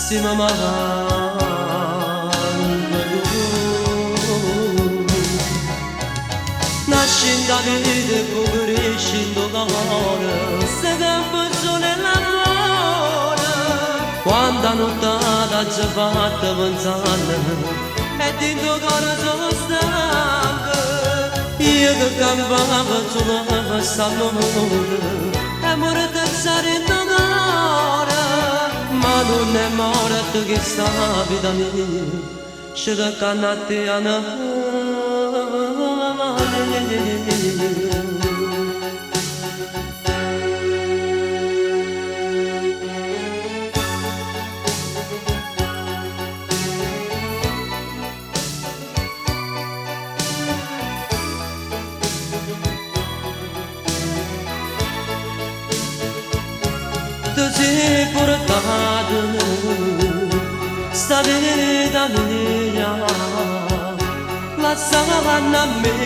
Si mama nascendo a vita crescendo d'amore se tempo sole l'amore quando a nottata ci fatta pensare e dentro cuore sono stanco io che campavo sulla questa amore amore te sarei ma non è morto che sta vita mia c'è da canate a tu sei portato sta vita mia la savana a me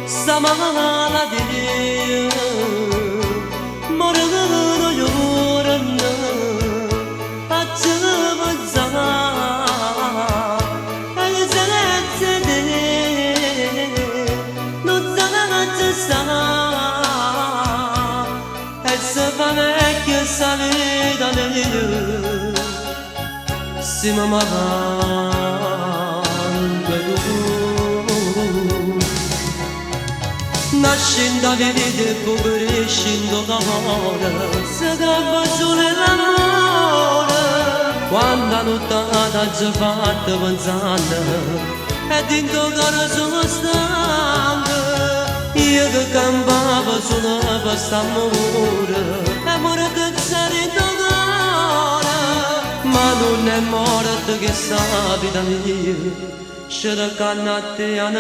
sta malattia morendo llorando a te pensare e senza te non sa stare se fa vecchia sta vita mia si mamma nascendo a vita e poi crescendo d'amore se campa sole l'amore quando a nottata ci fatta pensare e dentro cuore sono stanco io che campavo solo per quest'amore amore che sarei d'amore ma non è morto che sta vita mia c'è da cannate a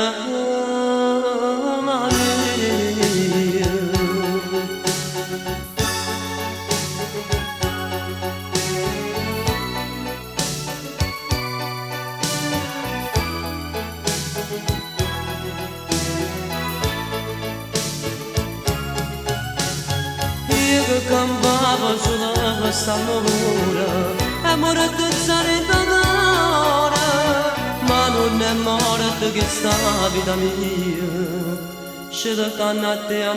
che campavo sulla questa amore che sarei d'amore ma non è morto che sta vita mia c'è da cannate a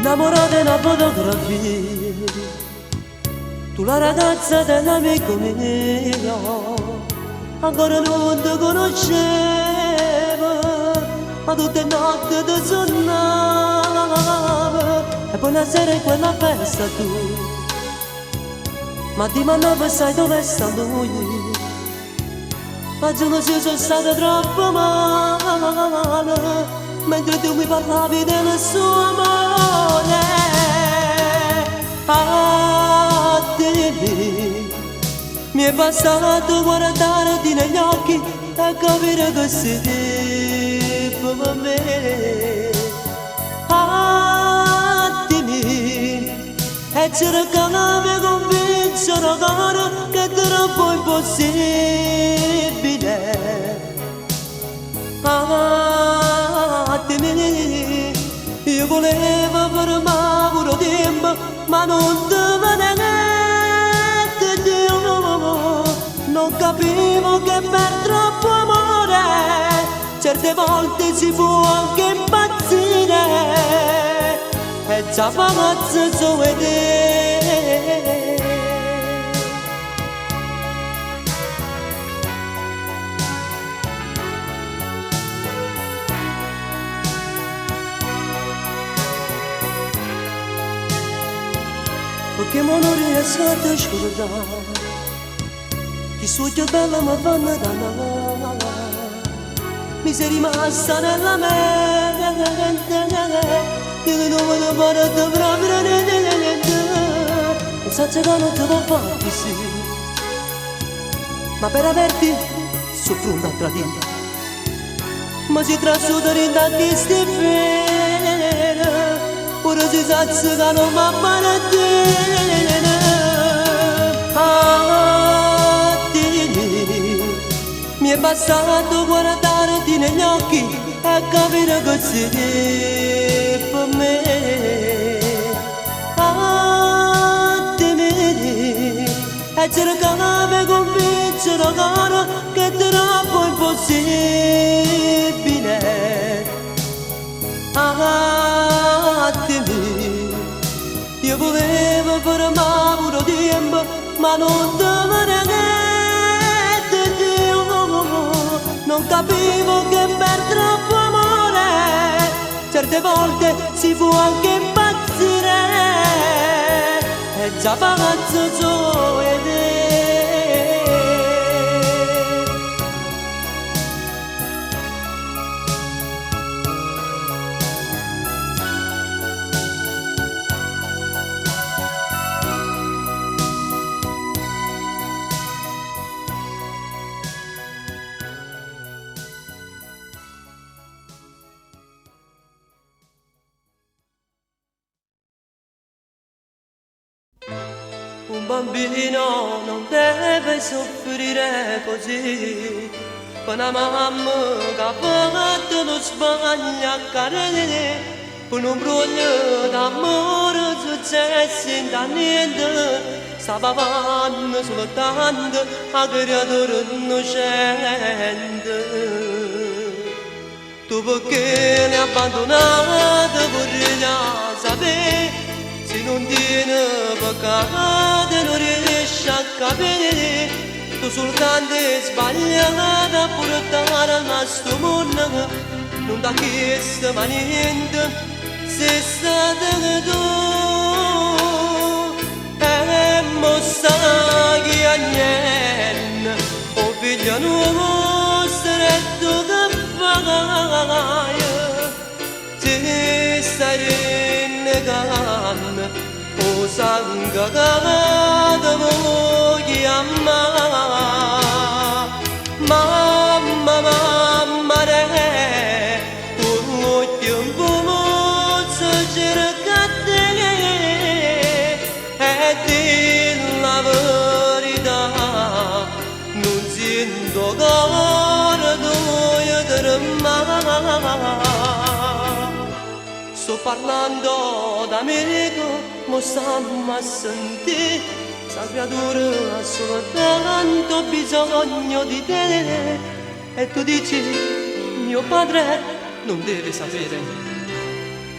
innamorato della fotografia tu la ragazza dell'amico mio ancora non ti conoscevo ma tutte le notti ti suonavo e poi una sera in quella festa tu ma ti mandavo sai dove sta lui ma giuro se sono stata troppo male mentre tu mi parlavi del suo amore a te mi è bastato guardarti negli occhi e capire che sei per me a te e cercavo di convincere ancora che è troppo impossibile io volevo fermare pure tempo ma non ti vedete Dio non capivo che per troppo amore certe volte si può anche impazzire e già fa mazzo su te che mo non riesco a te scordare, chi su che bella mi fanno danare, mi sei rimasta nella mente, io non me ne vado proprio niente, non so se non ti può fare sì, ma per averti soffro da tradire, ma si trasudano in tanti stifere, ora si sa che non mi appartiene. A te mi è bastato guardarti negli occhi e capire che sei per me. A te e cercare di convincere cara che è troppo impossibile. A te io volevo fermare pure tempo, ma non te ne non capivo che per troppo amore certe volte si può anche impazzire e già pazzo so ed un bambino non deve soffrire così, per una mamma che ha fatto non sbaglia a cadere, per un broglio d'amore successi da niente, stava vanno soltanto a creatura innocente. Tu perché ne hai abbandonato vorrei sapere, se non tiene peccato non riesci a capire, tu soltanto sbagliata a portare al nostro mondo, non ti ha chiesto mai niente, sei stata tu. E mo sta che a niente, oh figlio nuovo stretto che fai, ti stai rinnegando, o sangue che ti voglio amare. Mamma, mamma re, un tempo si cerca te e di la verità non sento cuore tuo tremare. Sto parlando d'amico, ma stiamo a sentire, sta creatura ha soltanto bisogno di te. E tu dici, mio padre non deve sapere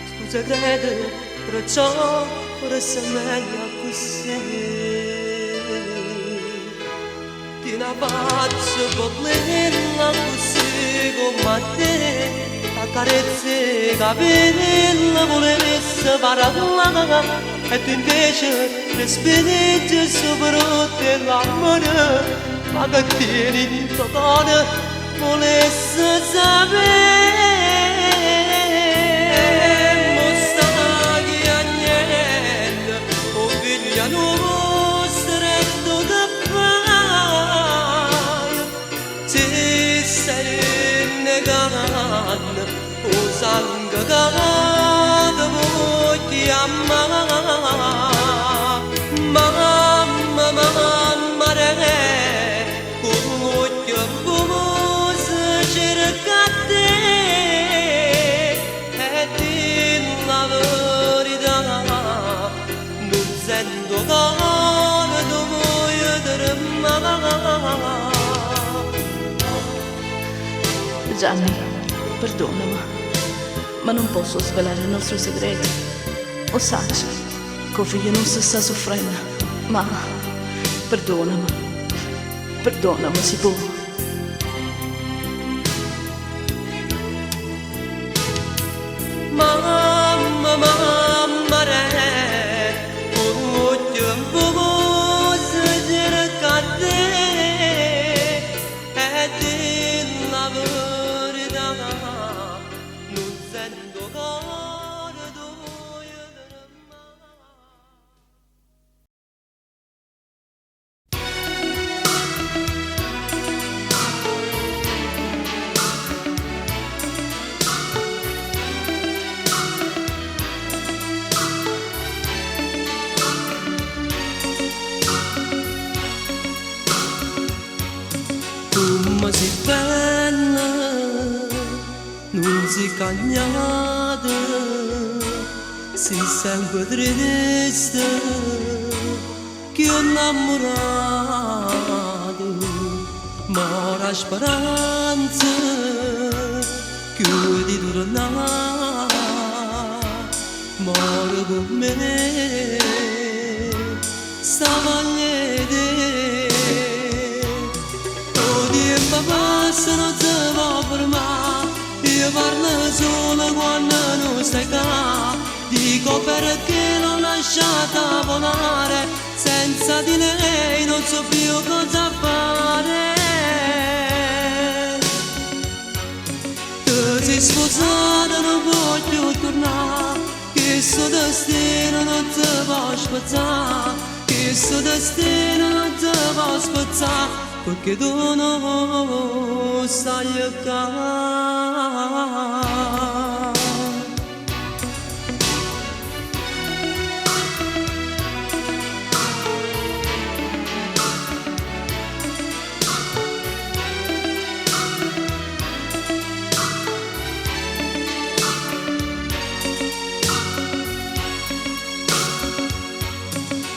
sto segreto, perciò forse è meglio così. Ti ne faccio bella così come te, carezze, capelli, volessi parlare e tu invece respiri sopra te l'amore, ma che tieni in totale, volessi sapere. Mo sta che a niente, oh figlia nuovo stretto che fai, ti stai rinnegando, o sangue che ti voglio amare. Mamma, mamma re, un tempo si cerca te e di la verità non sento cuore tu voglio tremare. Gianni, perdonami, ma non posso svelare il nostro segreto. O sacci, che figlio non si sta soffrendo, ma perdonami, si può. Mamma, mamma re, un spendo cuore tuo ma si bella, non si cagnata, si sempre triste, che ho innamorato, ma la speranza che di tornare, muore con me, stava a passa non si può fermare, io parlo solo quando non stai qua, dico perché l'ho lasciata volare, senza di lei non so più cosa fare. Tu sei sposata, non voglio tornare, che sto destino non ti può spezzare, che sto destino non ti può spezzare, perché tu non stai qua.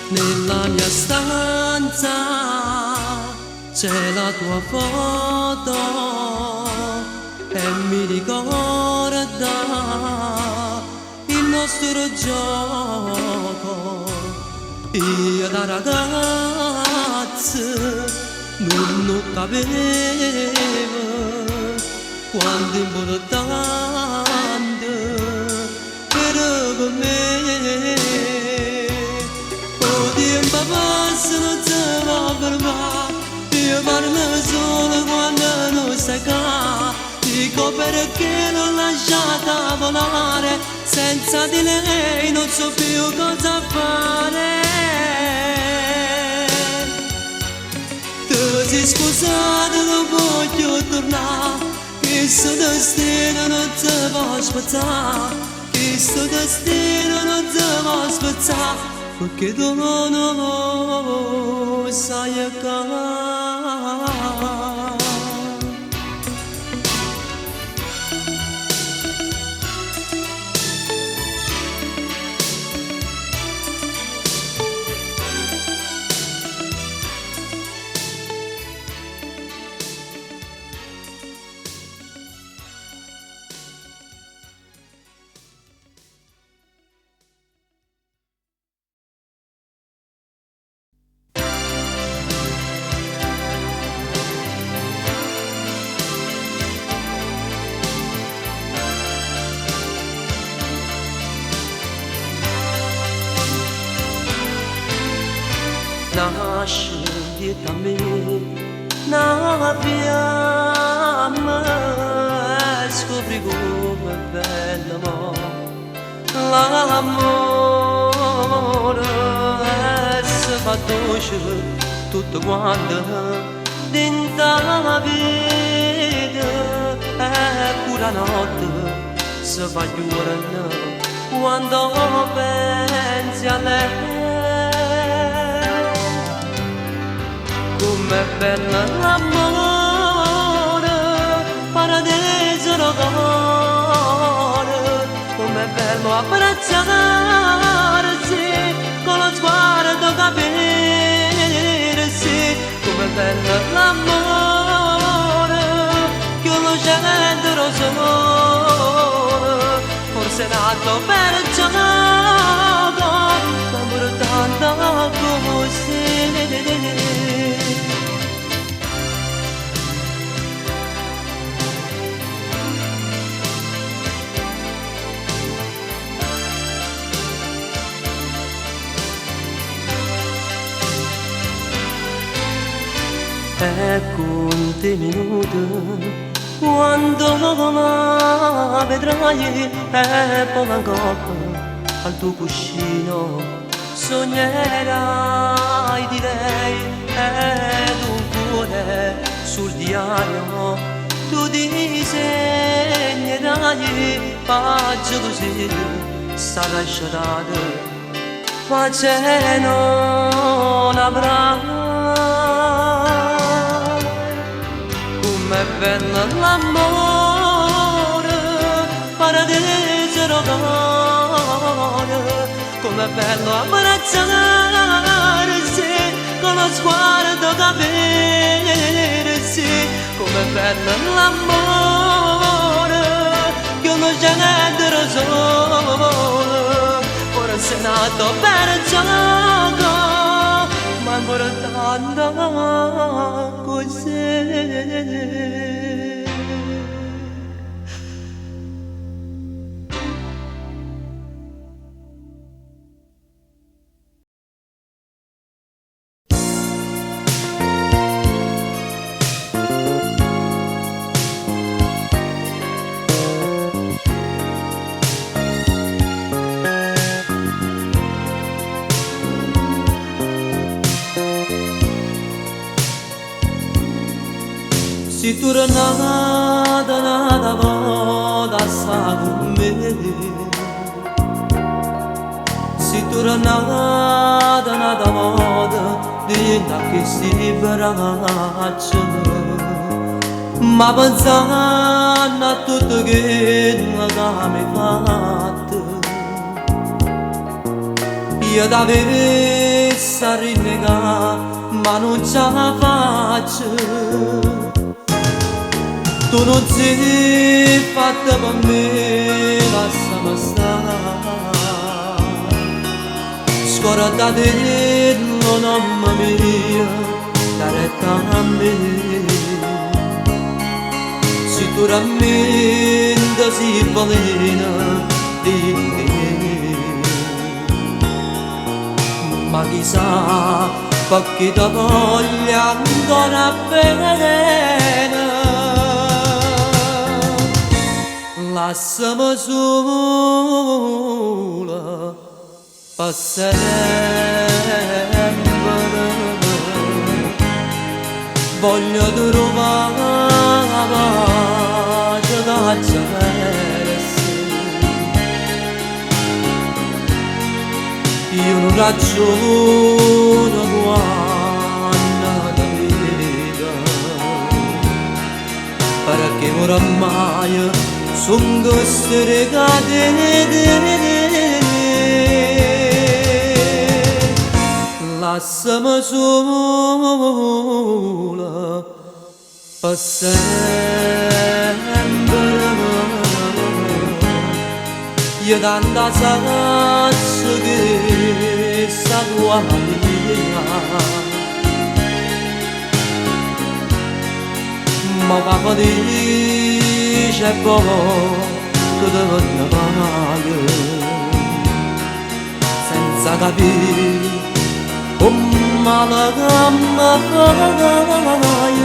Nella mia stanza c'è la tua foto e mi ricorda il nostro gioco. Io da ragazza non capivo quanto importante era per me. Oh, tempo passa non si può fermare, io parlo solo quando non stai qua, dico perché l'ho lasciata volare, senza di lei non so più cosa fare. Tu sei scusata, non voglio tornare, che sto destino non ti può spezzare, che sto destino non ti può spezzare, perché tu non sai qua. Nasce dietro a me una fiamma e scopri come è bello l'amore e si fa dolce tutto quanto dentro la vita e pure la notte si fa giorno quando pensi a lei. Com'è bello l'amore, paradiso d'amore, com'è bello abbracciarsi, con lo sguardo capirsi, com'è bello l'amore, che lo sento rosone, forse è nato per gioco, ma pure tanto così. Ecco un te minuto quando mai vedrai e poi ancora al tuo cuscino sognerai di lei ed un cuore sul diario tu disegnerai pagine così sarà sciolata pace non avrà come bello l'amore paradiso rogare come bello abbracciarsi con lo sguardo capirsi come bello l'amore che uno genere solo ora sei nato per gioco ma importante così. Si tu nada voda sa con me Si tu nada voda Dinda che si bracciano Ma pensando a tutto che non mi fatto Io t'avessi a rinnegare ma non ce la faccio Tu non sei fatta per me, lasciami stare Scordate non mamma mia, retta a me Sicuramente si balena di me Ma chissà, perché ti voglio ancora bene Lasciami sola per sempre Voglio trovare la pace che c'è Io non ragiono quando ti vedo Perché oramai sono queste catene Lasciami sola per sempre Io tanta sazza che sa tua mia Ma papà dice poco che te ne vai senza capire come la gamma fai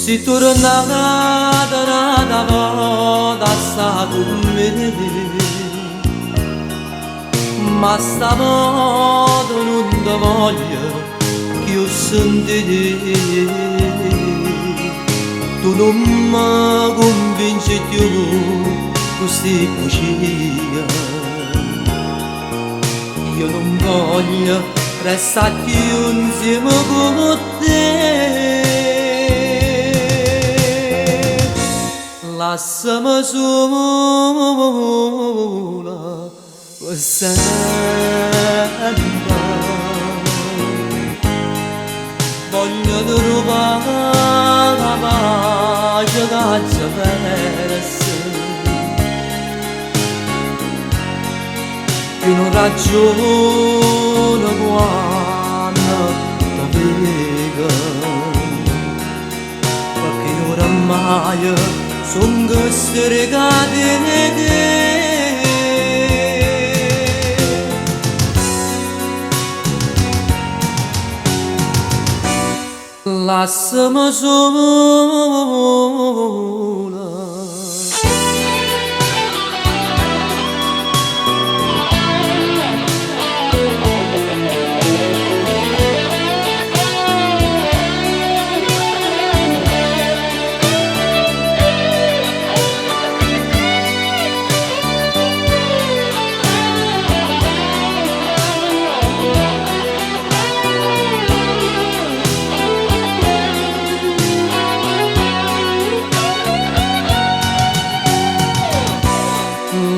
Si tu nada voda sta con me Ma stavolta non ti voglio che io senti Tu non mi convinci più così bugia Io non voglio restare più insieme con te Lasciami sola per sempre Voglio trovare la pace che c'è persa Io non ragiono quando ti vedo oramai son queste regate lasciami sola.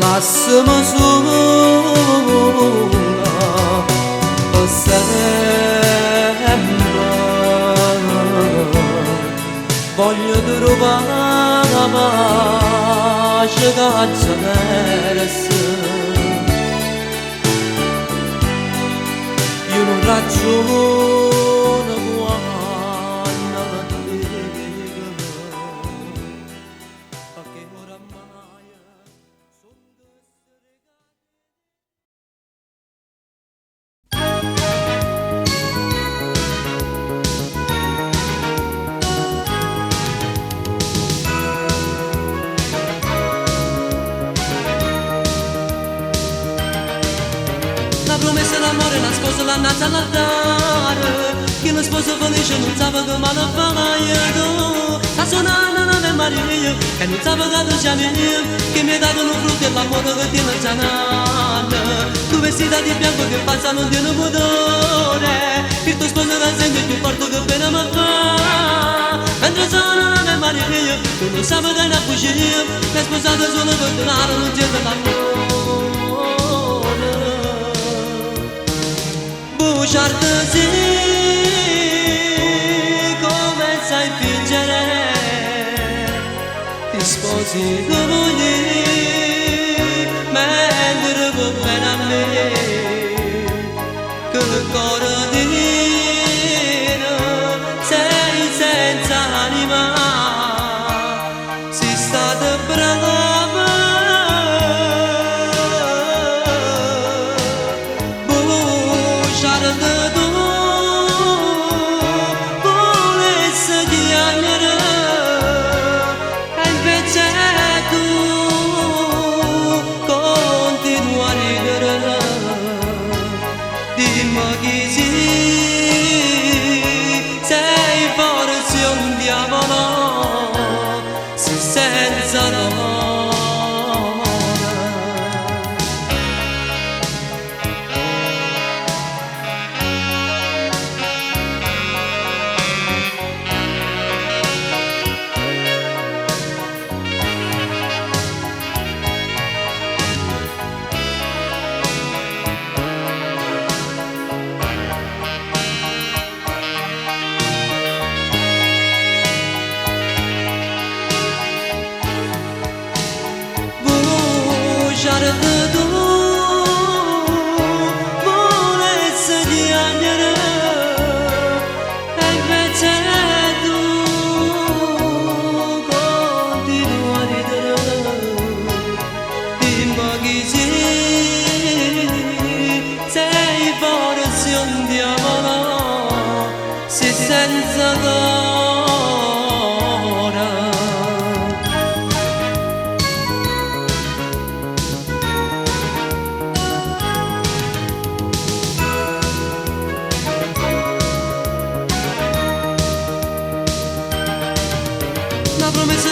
Lasciami sola per sempre. Voglio trovare la pace che ci perse. Io non ragiono quando ti vedo, perché oramai la promessa d'amore nascosta l'annata all'altare, che lo sposo felice non sa che male fai tu. Sta suonando l'Ave Maria e non sa che tu siamo io, che mi hai dato un frutto e l'amore che ti non c'è nada. Tu vestita di bianco che passa non tiene pudore, il tuo sposo che sente più forte che bene mi fa. Mentre sono l'Ave Maria, tu non sai che è una bugia, mi hai sposato solo per denaro, non c'è per l'amore. Bugiardo sì, come sai fingere, ti sposi come ieri, mentre va bene a me, che il cuore divino sei senza anima, sei stata brava.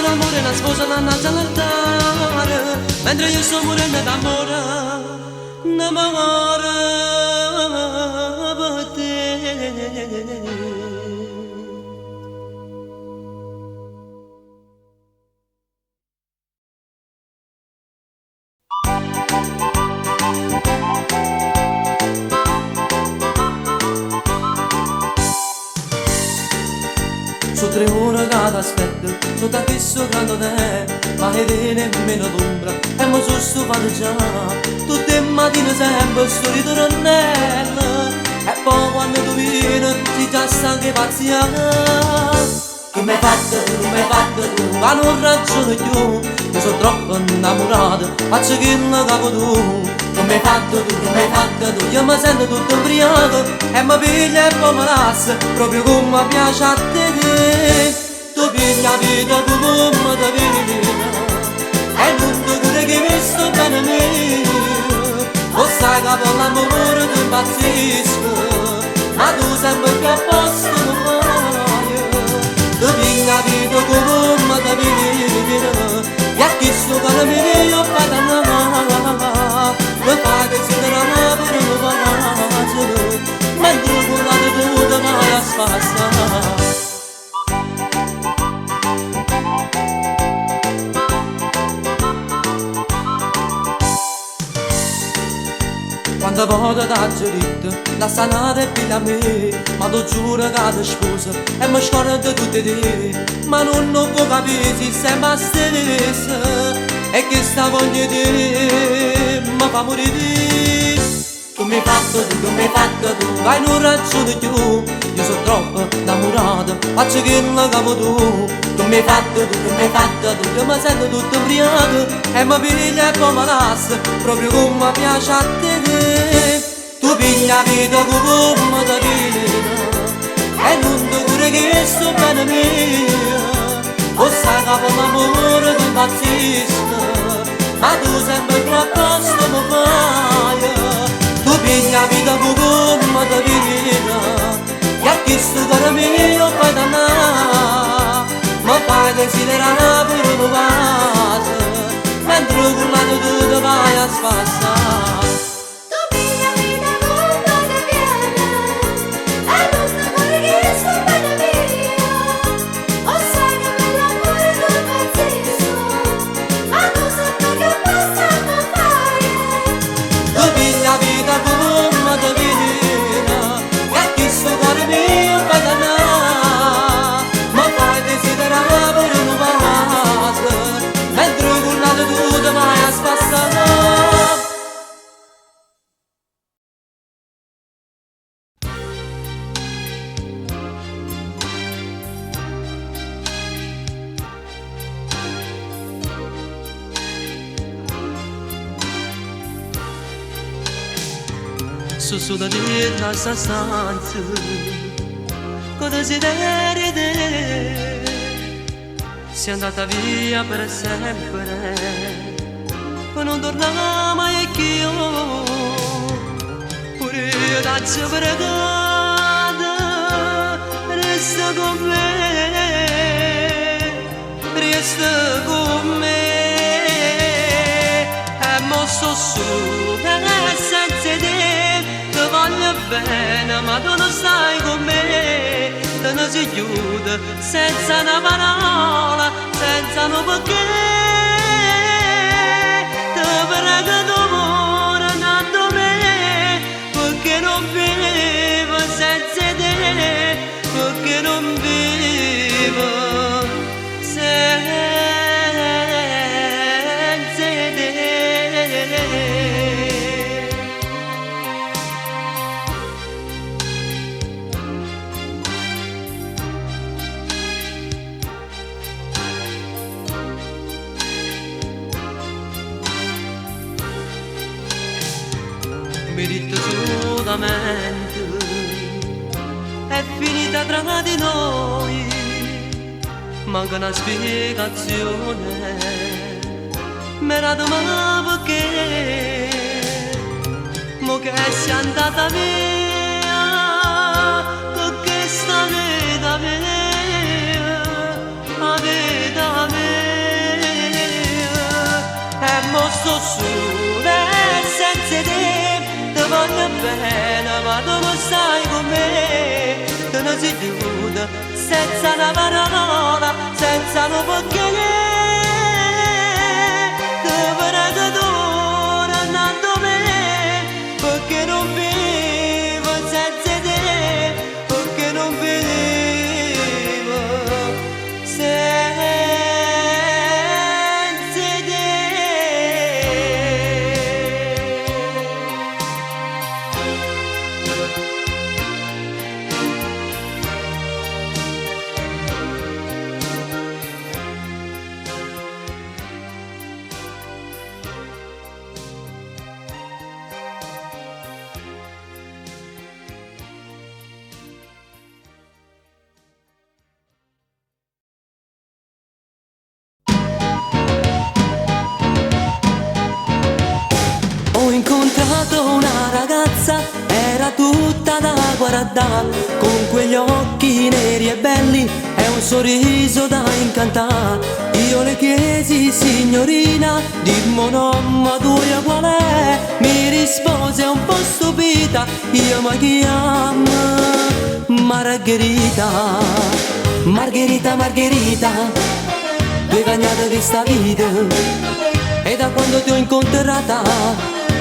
L'amore la sposa l'annalza all'altare, mentre io sto morendo d'amore, d'amore per te. Sono 3 ore che t'aspetto, sotto a questo grande te, ma che te nemmeno l'ombra, e mi sono stufato già. Tutte le mattine sempre sto ritornello, e poi quando tu vieni, si già stanchi pazziano. Che mi hai fatto tu, mi hai fatto tu, ma non ragiono più, mi sono troppo innamorato, faccio che non capo tu. Non mi hai fatto tu, non mi hai fatto tu, io mi sento tutto ubriaco e mi piglia e poi mi lascia, proprio come piace a te. Tu piglia la vita tu come ti vedi, e non ti cure che mi sto bene mio. Lo sai che per l'amore ti impazzisco, ma tu sempre più a posto mi fai. Tu piglia la vita come ti vedi, e a chi sto bene mio fai da nama. Mi fai che si trama per un palazzo, mentre con la tu ti vai a spassare. Quando voglio da giurito, la sanata è figlia a me, ma tu giuro che ti sposo e mi scordo tutti te. Ma non può capire se sei me stessa, e che sta voglia di te mi fa morire. Tu mi hai fatto tu, tu mi hai fatto tu, vai non ragioni più, io sono troppo innamorato, faccio che non capo tu. Tu mi hai fatto tu, tu mi hai fatto tu, io mi sento tutto ubriaco e mi piglia e poi mi lascia, proprio come piace a te. Tu piglia la vita come ti vedi, e non ti cure che sto bene mio. O sai che per l'amore ti impazzisco, ma tu sempre più a posto mi fai. Tu piglia la vita come ti vedi, e a chi sto cuore mio fai dannare. Mi fai desiderare per un vaso, mentre con la tu ti vai a spassare. Su da la stanza, con desiderio di te, sei andata via per sempre, poi non tornava mai più. Pure io da pregata, resta con me, resta con me, e mo sto su senza te. Voglio bene, ma tu non stai con me, te ne si chiude senza una parola, senza un perché. Te prego d'amore, nato me, perché non vivo senza te, perché non vivo senza te. Mi detto solamente è finita tra di noi, manca una spiegazione, m'era domanda perché, mo che sei andata via, perché sta vita mia, la vita mia, e mo sto sola senza te. Ti voglio bene, ma tu non stai con me, te ne si chiude senza una parola, senza un perché. Ti prego d'ora, nato me, perché non vivo senza te, perché non vivo senza te. da, con quegli occhi neri e belli e un sorriso da incantare. Io le chiesi, signorina, dimmi nome tua qual è? Mi rispose un po' stupita, io mi chiamo Margherita. Margherita, Margherita, tu hai bagnato questa vita e da quando ti ho incontrata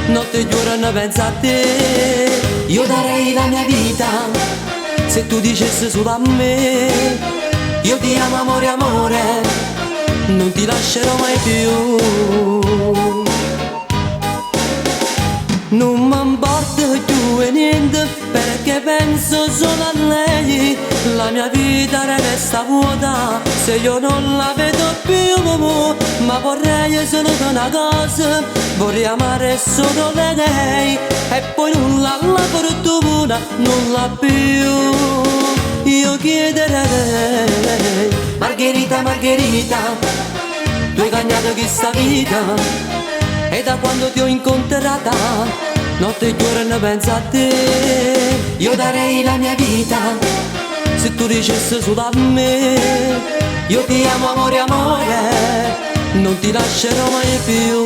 notte e giorno penso a te. Io darei la mia vita se tu dicessi solo a me: io ti amo amore, amore, non ti lascerò mai più. Non mi importa più e niente, perché penso solo a lei. La mia vita resta vuota se io non la vedo più. Ma vorrei solo una cosa, vorrei amare solo lei e poi nulla alla fortuna, nulla più. Io chiederei: Margherita, Margherita, tu hai bagnato questa vita e da quando ti ho incontrata notte e giorno penso a te. Io darei la mia vita se tu dicessi solo a me: io ti amo amore, amore, non ti lascerò mai più.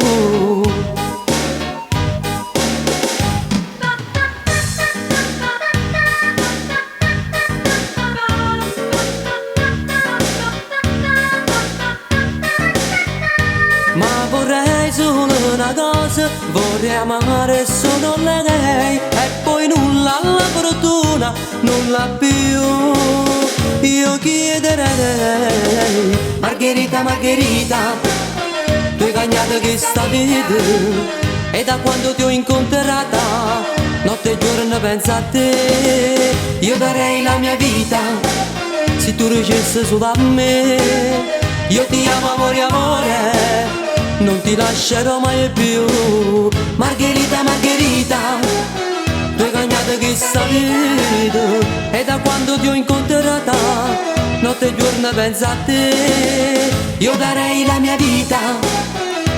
Ma vorrei solo una cosa, vorrei amare solo lei e poi nulla alla fortuna, nulla più. Io chiederei: Margherita, Margherita, tu hai bagnato questa vita e da quando ti ho incontrata notte e giorno penso a te. Io darei la mia vita se tu dicessi solo a me: io ti amo amore, amore, non ti lascerò mai più. Margherita, Margherita, tu hai bagnato questa vita e da quando ti ho incontrata notte e giorno penso a te. Io darei la mia vita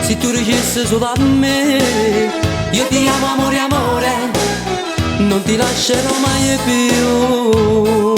se tu dicessi solo a me: io ti amo amore, amore, non ti lascerò mai più.